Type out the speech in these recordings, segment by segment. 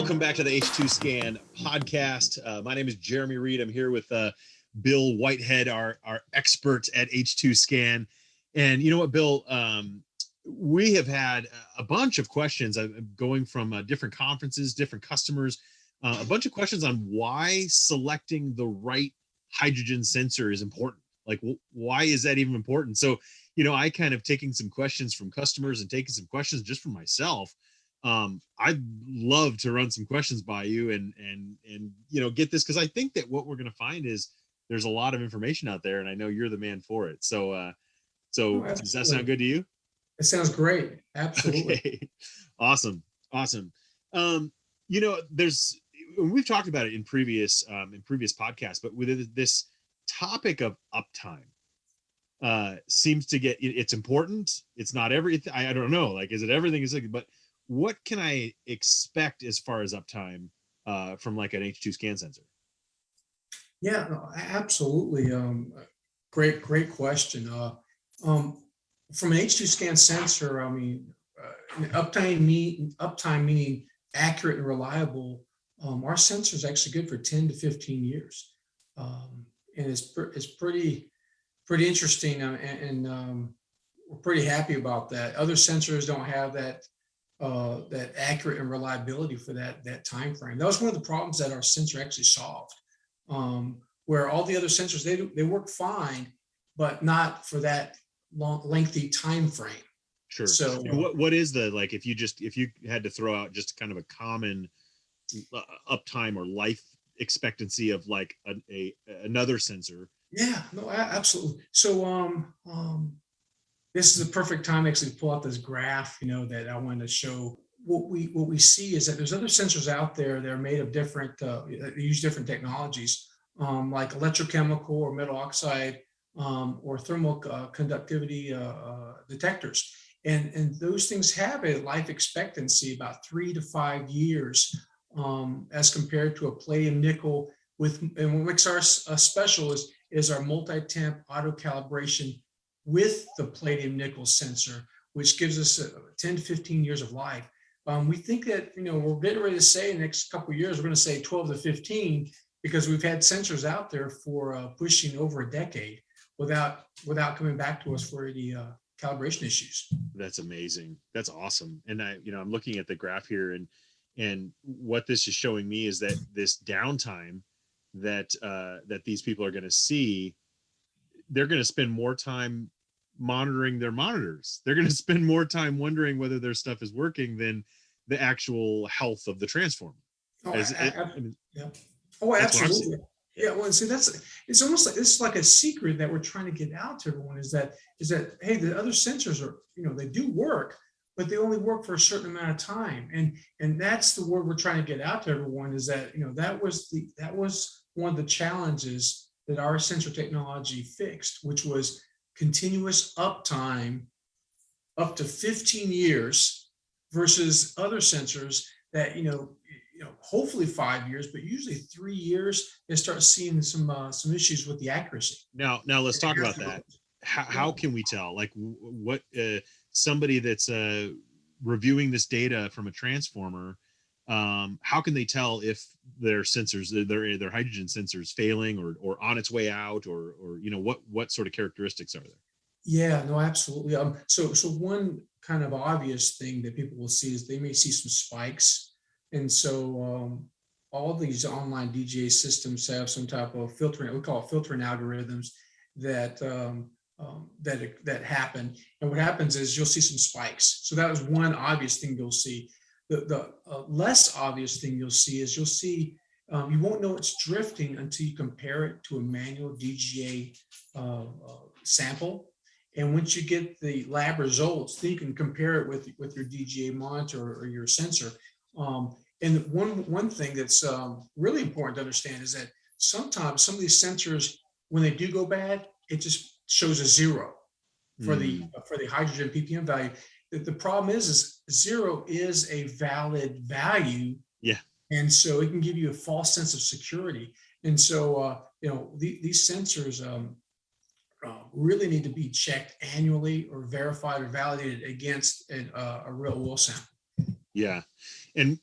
Welcome back to the H2scan Podcast. My name is Jeremy Reid. I'm here with Bill Whitehead, our expert at H2scan. And you know what, Bill? We have had a bunch of questions going from different conferences, different customers, a bunch of questions on why selecting the right hydrogen sensor is important. Like, why is that even important? So, you know, I kind of taking some questions from customers and taking some questions just from myself. I'd love to run some questions by you and you know, get this, because I think that what we're going to find is there's a lot of information out there, and I know you're the man for it. So does that sound good to you? It sounds great. Absolutely. Okay. Awesome. You know, we've talked about it in previous podcasts, but with this topic of uptime, seems to get, it's important. It's not everything. I don't know. Like, is it everything? But what can I expect as far as uptime from like an H2scan sensor? Yeah, no, absolutely. Great question. From an H2scan sensor, I mean, uptime meaning accurate and reliable. Our sensor is actually good for 10 to 15 years, and it's pretty interesting, and we're pretty happy about that. Other sensors don't have that accurate and reliability for that time frame. That was one of the problems that our sensor actually solved, where all the other sensors, they work fine, but not for that lengthy time frame. Sure. So what is the, like, if you had to throw out just kind of a common uptime or life expectancy of like another sensor? Yeah, no, absolutely. So this is a perfect time actually to pull out this graph, you know, that I wanted to show. What we see is that there's other sensors out there that are made of different, they use different technologies, like electrochemical or metal oxide, or thermal conductivity detectors. And those things have a life expectancy about 3 to 5 years, as compared to a palladium nickel and what makes ours special is our multi-temp auto calibration with the palladium nickel sensor, which gives us 10 to 15 years of life. We think that, you know, we're getting ready to say in the next couple of years, we're going to say 12 to 15, because we've had sensors out there for pushing over a decade without coming back to us for the calibration issues. That's amazing. That's awesome. And I'm looking at the graph here, and what this is showing me is that this downtime that these people are going to see, they're going to spend more time monitoring their monitors. They're going to spend more time wondering whether their stuff is working than the actual health of the transformer. Oh, absolutely. Yeah, well, see, it's almost like, this is like a secret that we're trying to get out to everyone, is that hey, the other sensors are, you know, they do work, but they only work for a certain amount of time, and that's the word we're trying to get out to everyone, is that, you know, that was one of the challenges that our sensor technology fixed, which was continuous uptime up to 15 years versus other sensors that, you know, hopefully 5 years, but usually 3 years, they start seeing some issues with the accuracy. Now let's talk about that. How can we tell, like, what somebody that's reviewing this data from a transformer, how can they tell if their sensors, their hydrogen sensors, failing or on its way out, or you know, what sort of characteristics are there? Yeah, no, absolutely. So one kind of obvious thing that people will see is they may see some spikes, and so all these online DGA systems have some type of filtering. We call it filtering algorithms that that happen. And what happens is you'll see some spikes. So that was one obvious thing you'll see. The less obvious thing you'll see is you won't know it's drifting until you compare it to a manual DGA sample. And once you get the lab results, then you can compare it with your DGA monitor or your sensor. And one thing that's really important to understand is that sometimes some of these sensors, when they do go bad, it just shows a 0 for the hydrogen ppm value. The problem is 0 is a valid value. Yeah. And so it can give you a false sense of security. And so, you know, these sensors really need to be checked annually or verified or validated against a real oil sample. Yeah. And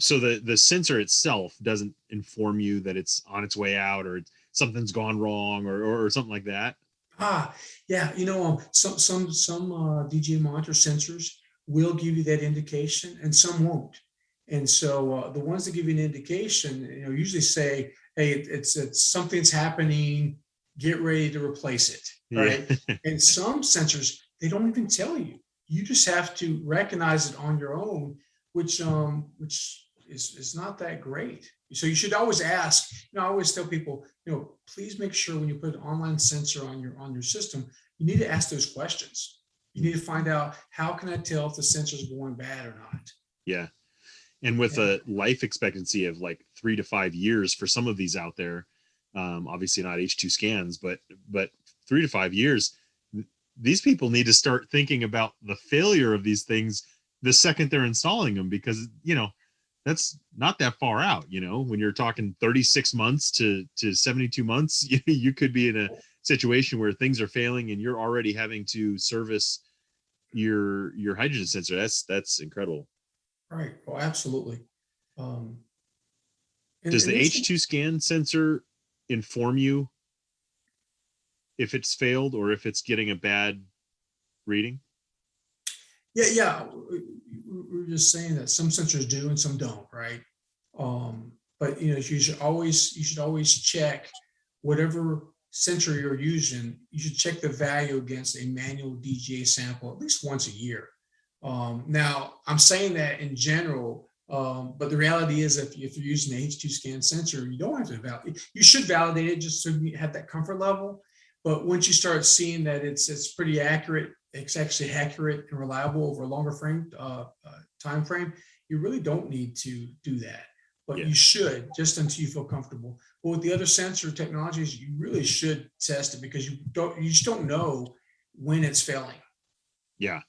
So the sensor itself doesn't inform you that it's on its way out, or something's gone wrong, or something like that. Ah, yeah, some DJ monitor sensors will give you that indication, and some won't. And so the ones that give you an indication, usually say, "Hey, it's something's happening. Get ready to replace it." Yeah. Right? And some sensors they don't even tell you. You just have to recognize it on your own, which is not that great. So you should always ask. I always tell people, please make sure when you put an online sensor on your system, you need to ask those questions. You need to find out, how can I tell if the sensor is going bad or not? Yeah. And with a life expectancy of like 3 to 5 years for some of these out there, obviously not H2scans, but 3 to 5 years, these people need to start thinking about the failure of these things the second they're installing them, because that's not that far out. When you're talking 36 months to 72 months, you could be in a situation where things are failing and you're already having to service your hydrogen sensor. That's incredible. Right. Oh, absolutely. Does the H2scan sensor inform you if it's failed or if it's getting a bad reading? Yeah. We're just saying that some sensors do and some don't, right? But you should always check whatever sensor you're using. You should check the value against a manual DGA sample at least once a year. Now, I'm saying that in general, but the reality is, if you're using an H2scan sensor, you don't have to validate. You should validate it just so you have that comfort level. But once you start seeing that it's pretty accurate, it's actually accurate and reliable over a longer time frame, you really don't need to do that. But you should, just until you feel comfortable. But with the other sensor technologies, you really should test it, because you just don't know when it's failing. Yeah.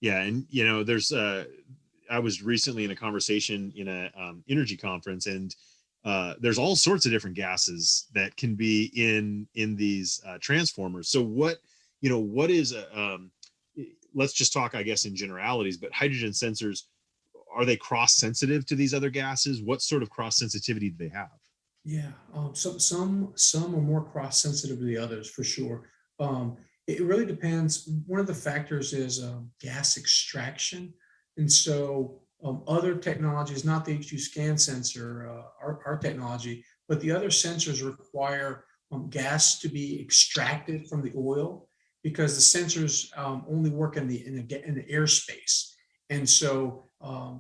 And there's I was recently in a conversation in a energy conference, and there's all sorts of different gases that can be in these transformers. So what is let's just talk, I guess, in generalities, but hydrogen sensors, are they cross sensitive to these other gases? What sort of cross sensitivity do they have? Yeah, some are more cross sensitive to the others, for sure. It really depends. One of the factors is gas extraction, and so other technologies, not the H2scan sensor, our technology, but the other sensors require gas to be extracted from the oil, because the sensors only work in the airspace. And so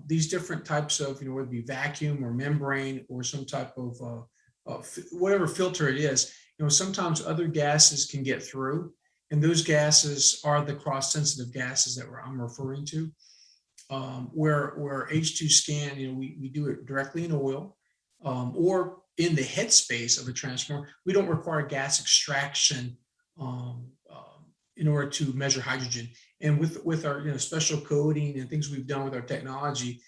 these different types of, whether it be vacuum or membrane or some type of whatever filter it is, sometimes other gases can get through, and those gases are the cross-sensitive gases that I'm referring to. Where H2scan, we do it directly in oil, or in the headspace of a transformer. We don't require gas extraction in order to measure hydrogen. And with our special coding and things we've done with our technology,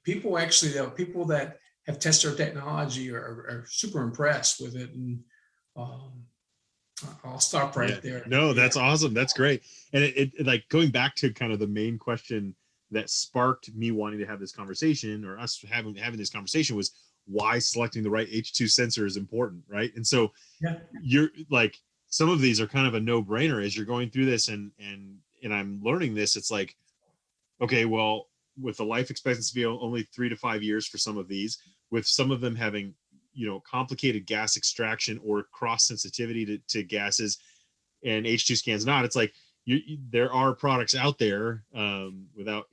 people that have tested our technology are super impressed with it. And I'll stop right there. No, that's awesome. That's great. And it like, going back to kind of the main question that sparked me wanting to have this conversation, or us having this conversation, was why selecting the right H2 sensor is important, right? And so you're like, some of these are kind of a no-brainer as you're going through this, and I'm learning this. It's like, okay, well, with the life expectancy of only 3 to 5 years for some of these, with some of them having complicated gas extraction or cross sensitivity to gases, and H2scans not, it's like there are products out there, without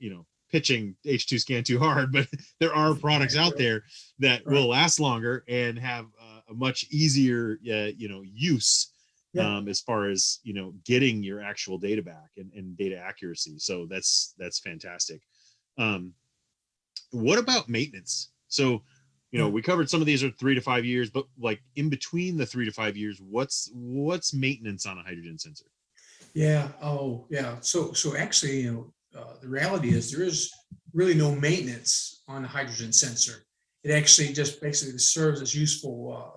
pitching H2scan too hard, but there are products out there that will last longer and have a much easier use, as far as getting your actual data back and data accuracy. So that's fantastic. What about maintenance? So we covered some of these are 3 to 5 years, but like in between the 3 to 5 years, what's maintenance on a hydrogen sensor? Yeah. Oh, yeah. So actually, the reality is there is really no maintenance on a hydrogen sensor. It actually just basically serves its useful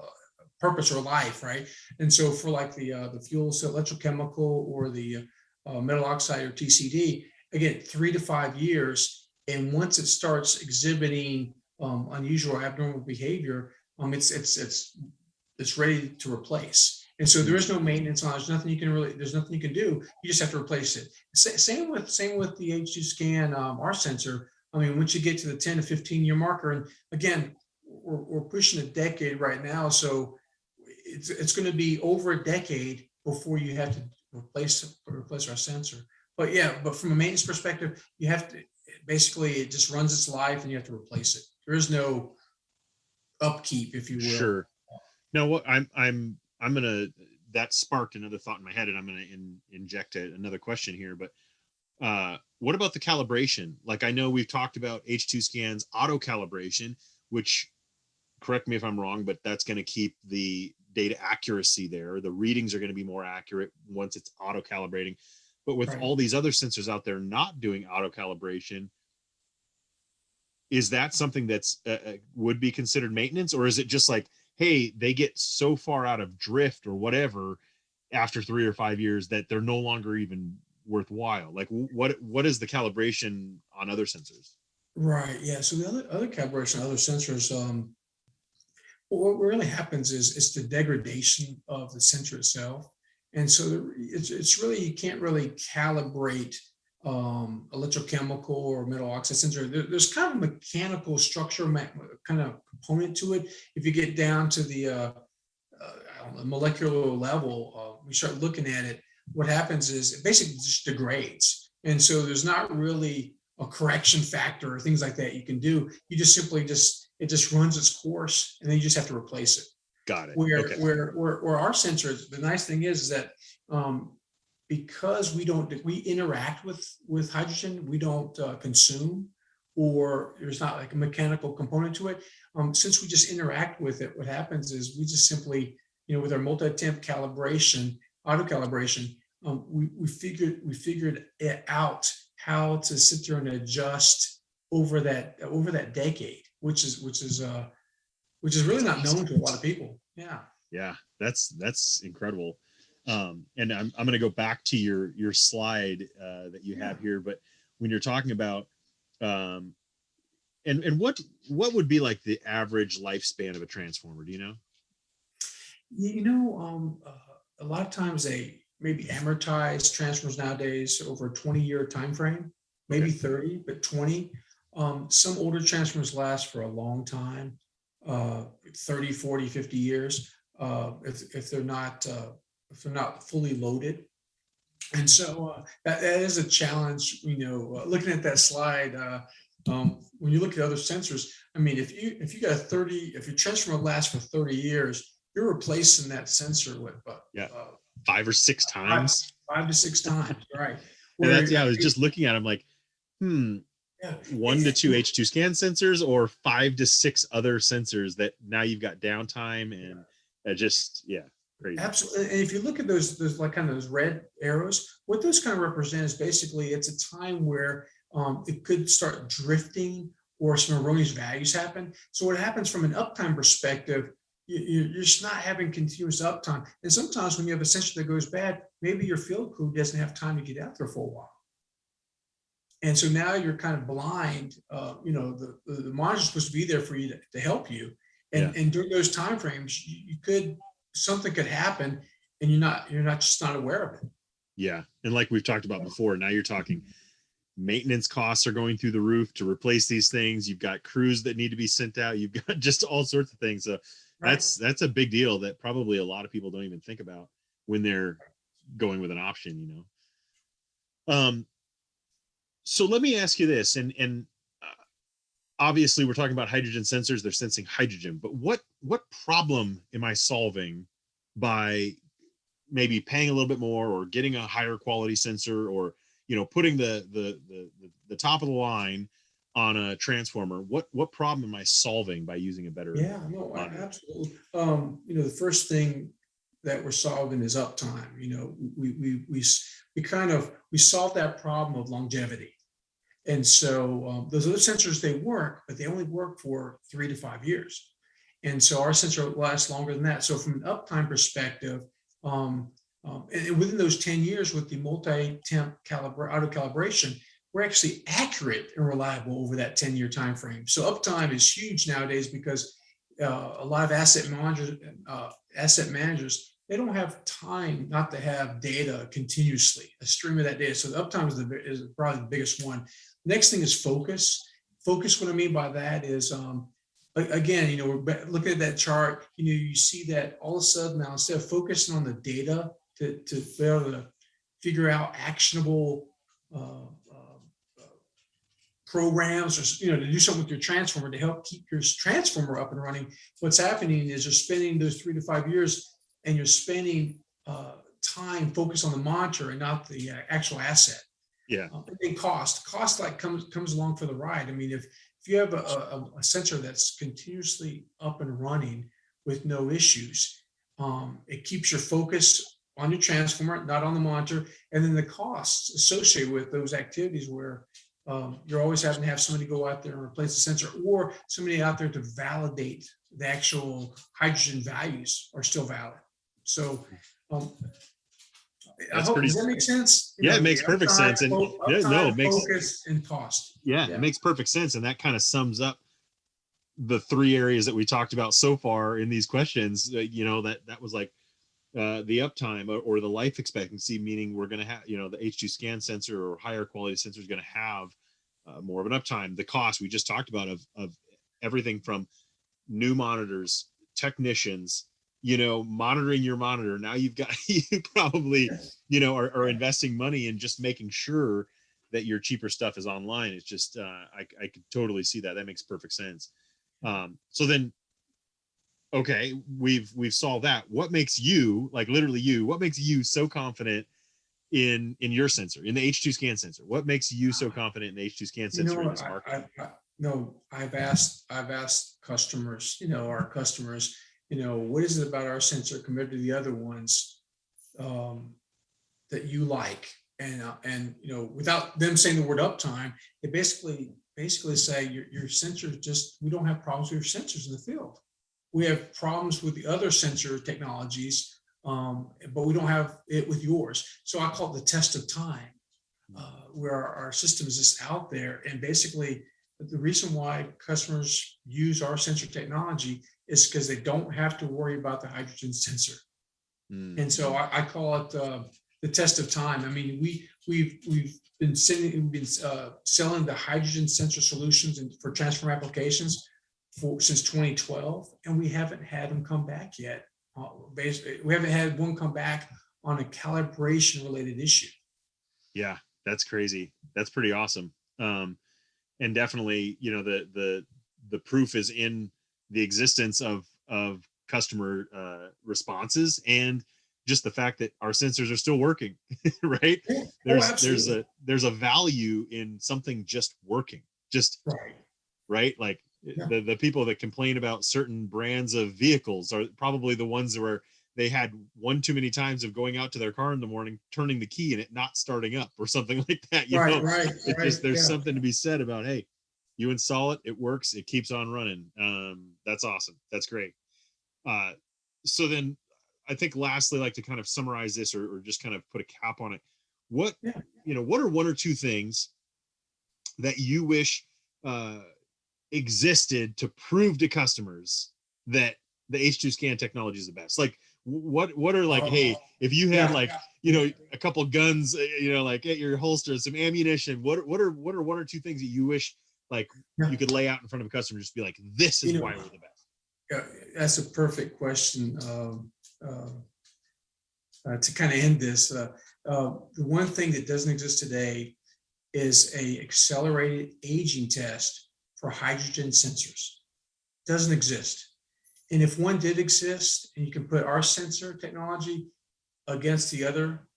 purpose or life, right? And so for like the fuel cell electrochemical or the metal oxide or TCD, again, 3 to 5 years, And once it starts exhibiting unusual or abnormal behavior, it's ready to replace. And so there is no maintenance on it. There's nothing you can do. You just have to replace it. Same with the H2scan, our sensor. I mean, once you get to the 10 to 15 year marker, and again, we're pushing a decade right now. So it's going to be over a decade before you have to replace our sensor. But from a maintenance perspective, you have to, basically it just runs its life and you have to replace it. There is no upkeep, if you will. Sure. Now, what I'm gonna, that sparked another thought in my head, and I'm gonna inject another question here. But what about the calibration? Like, I know we've talked about H2scan's auto calibration, which, correct me if I'm wrong, but that's going to keep the data accuracy there. The readings are going to be more accurate once it's auto calibrating. But with all these other sensors out there not doing auto calibration, is that something that's would be considered maintenance, or is it just like, hey, they get so far out of drift or whatever after 3 or 5 years that they're no longer even worthwhile? Like, what is the calibration on other sensors? Right. Yeah. So the other calibration, other sensors, what really happens is it's the degradation of the sensor itself. And so it's really, you can't really calibrate electrochemical or metal oxide sensor. There's kind of a mechanical structure, kind of component to it. If you get down to the molecular level, we start looking at it, what happens is it basically just degrades. And so there's not really a correction factor or things like that you can do. You just simply it just runs its course, and then you just have to replace it. Got it. Where our sensors, the nice thing is that because we interact with hydrogen, we don't consume, or there's not like a mechanical component to it. Since we just interact with it, what happens is we just simply, with our multi-temp calibration, auto calibration, we figured it out how to sit there and adjust over that decade, which is really not known to a lot of people. Yeah, that's incredible. And I'm going to go back to your slide that you have here, but when you're talking about and what would be like the average lifespan of a transformer, do you know? A lot of times they maybe amortize transformers nowadays over a 20-year time frame, maybe 30, but 20. Some older transformers last for a long time, 30, 40, 50 years, if they're not fully loaded. And so that is a challenge, looking at that slide. When you look at other sensors, I mean, if your transformer lasts for 30 years, you're replacing that sensor with 5 or 6 times. 5 to 6 times, right? I was just looking at them like, 1 to 2 H2scan sensors, or 5 to 6 other sensors that now you've got downtime, and crazy. Absolutely. And if you look at those like kind of those red arrows, what those kind of represent is basically it's a time where it could start drifting or some erroneous values happen. So what happens from an uptime perspective, you're just not having continuous uptime. And sometimes when you have a sensor that goes bad, maybe your field crew doesn't have time to get out there for a while. And so now you're kind of blind. The monitor's supposed to be there for you to help you. And during those time frames, something could happen, and you're not aware of it. Yeah. And like we've talked about before, now you're talking maintenance costs are going through the roof to replace these things. You've got crews that need to be sent out. You've got just all sorts of things. So that's a big deal that probably a lot of people don't even think about when they're going with an option, So let me ask you this, and obviously we're talking about hydrogen sensors, they're sensing hydrogen, but what problem am I solving by maybe paying a little bit more, or getting a higher quality sensor, or putting the top of the line on a transformer? What problem am I solving by using a better monitor? Absolutely. The first thing that we're solving is uptime. We solve that problem of longevity. And so those other sensors, they work, but they only work for 3 to 5 years. And so our sensor lasts longer than that. So from an uptime perspective, and within those 10 years with the multi-temp auto calibration, we're actually accurate and reliable over that 10-year time frame. So uptime is huge nowadays because a lot of asset managers, they don't have time not to have data continuously, a stream of that data. So the uptime is probably the biggest one. Next thing is focus. Focus, what I mean by that is, again, we're looking at that chart, you see that all of a sudden now, instead of focusing on the data to be able to figure out actionable programs, or to do something with your transformer to help keep your transformer up and running, what's happening is you're spending those 3 to 5 years and you're spending time focused on the monitor and not the actual asset. Yeah. And cost like comes along for the ride. I mean, if you have a sensor that's continuously up and running with no issues, it keeps your focus on your transformer, not on the monitor, and then the costs associated with those activities where you're always having to have somebody go out there and replace the sensor, or somebody out there to validate the actual hydrogen values are still valid. So I hope, does that make sense? Yeah, it makes perfect sense. And it makes focus and cost. Yeah, it makes perfect sense. And that kind of sums up the 3 areas that we talked about so far in these questions. That was like the uptime or the life expectancy, meaning we're going to have, the H2scan sensor or higher quality sensor is going to have more of an uptime. The cost we just talked about of everything from new monitors, technicians, monitoring your monitor. Now you probably, are investing money in just making sure that your cheaper stuff is online. It's just, I could totally see that. That makes perfect sense. So then, okay, we've solved that. What makes you, like literally you, what makes you so confident in your sensor, in the H2scan sensor? What makes you so confident in the H2scan sensor in this market? I've asked customers, our customers, what is it about our sensor compared to the other ones that you like? And without them saying the word uptime, they basically say your sensor we don't have problems with your sensors in the field. We have problems with the other sensor technologies, but we don't have it with yours. So I call it the test of time, where our system is just out there. And basically, the reason why customers use our sensor technology is because they don't have to worry about the hydrogen sensor. And so I call it the test of time. I mean, we've been selling the hydrogen sensor solutions for transformer applications since 2012, and we haven't had them come back yet. Basically, we haven't had one come back on a calibration related issue. Yeah, that's crazy. That's pretty awesome. And definitely, the proof is in the existence of customer responses, and just the fact that our sensors are still working, right? There's a value in something just working, right? Like the people that complain about certain brands of vehicles are probably the ones where they had one too many times of going out to their car in the morning, turning the key and it not starting up or something like that. There's something to be said about, hey, you install it, it works, it keeps on running. That's awesome. That's great. So then I think lastly, like to kind of summarize this or just kind of put a cap on it. What are 1 or 2 things that you wish existed to prove to customers that the H2scan technology is the best? Like what are like, hey, if you had a couple guns, like at your holster, some ammunition, what are 1 or 2 things that you wish you could lay out in front of a customer, just be like, this is why we're the best? Yeah, that's a perfect question. To kind of end this, the one thing that doesn't exist today is a accelerated aging test for hydrogen sensors. Doesn't exist. And if one did exist, and you can put our sensor technology against the other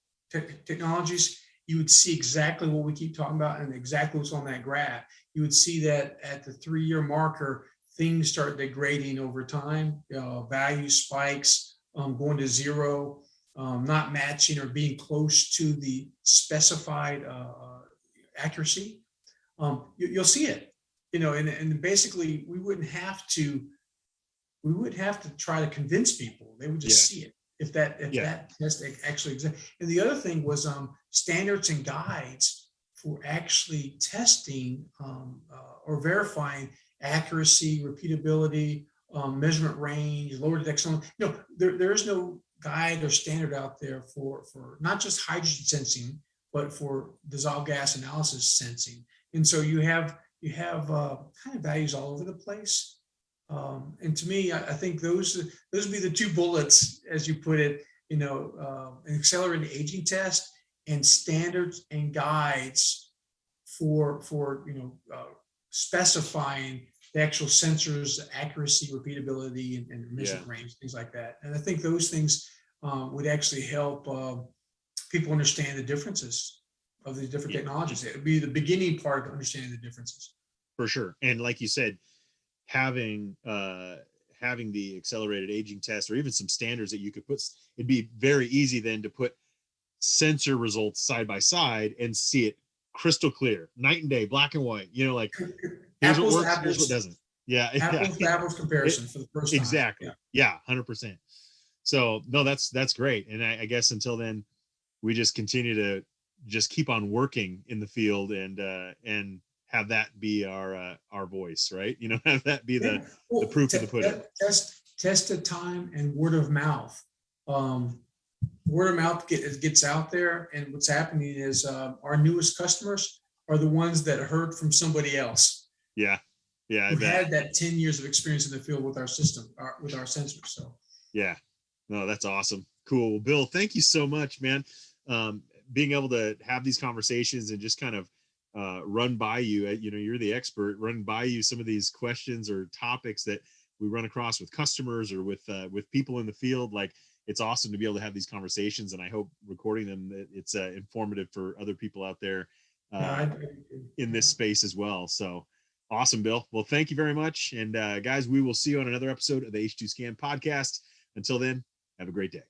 technologies, you would see exactly what we keep talking about and exactly what's on that graph. You would see that at the 3-year marker, things start degrading over time. Value spikes, going to 0, not matching or being close to the specified accuracy. You'll see it, and basically we wouldn't have to try to convince people. They would just see it if that test actually exists. And the other thing was standards and guides for actually testing or verifying accuracy, repeatability, measurement range, lower detection. There is no guide or standard out there for not just hydrogen sensing, but for dissolved gas analysis sensing. And so you have kind of values all over the place. And to me, I think those would be the two bullets, as you put it, an accelerated aging test and standards and guides for specifying the actual sensors, accuracy, repeatability, and measurement range, things like that. And I think those things would actually help people understand the differences of the different technologies. It would be the beginning part of understanding the differences. For sure. And like you said, having the accelerated aging test, or even some standards that you could put, it'd be very easy then to put sensor results side by side and see it crystal clear, night and day, black and white, like here's what works, here's what doesn't. Apples to apples comparison for the first time. Exactly. Yeah, 100%. So no, that's great. And I guess until then, we just continue to just keep on working in the field and have that be our voice, right? Have that be the proof of the pudding. Test of time and word of mouth. Word of mouth gets out there, and what's happening is our newest customers are the ones that heard from somebody else. Yeah. Who had that 10 years of experience in the field with our system, with our sensors. So yeah. No, that's awesome. Cool. Well, Bill, thank you so much, man. Being able to have these conversations and just kind of run by you, you're the expert, run by you some of these questions or topics that we run across with customers or with people in the field. Like, it's awesome to be able to have these conversations, and I hope recording them, it's informative for other people out there in this space as well. So awesome, Bill. Well, thank you very much. And guys, we will see you on another episode of the H2scan podcast. Until then, have a great day.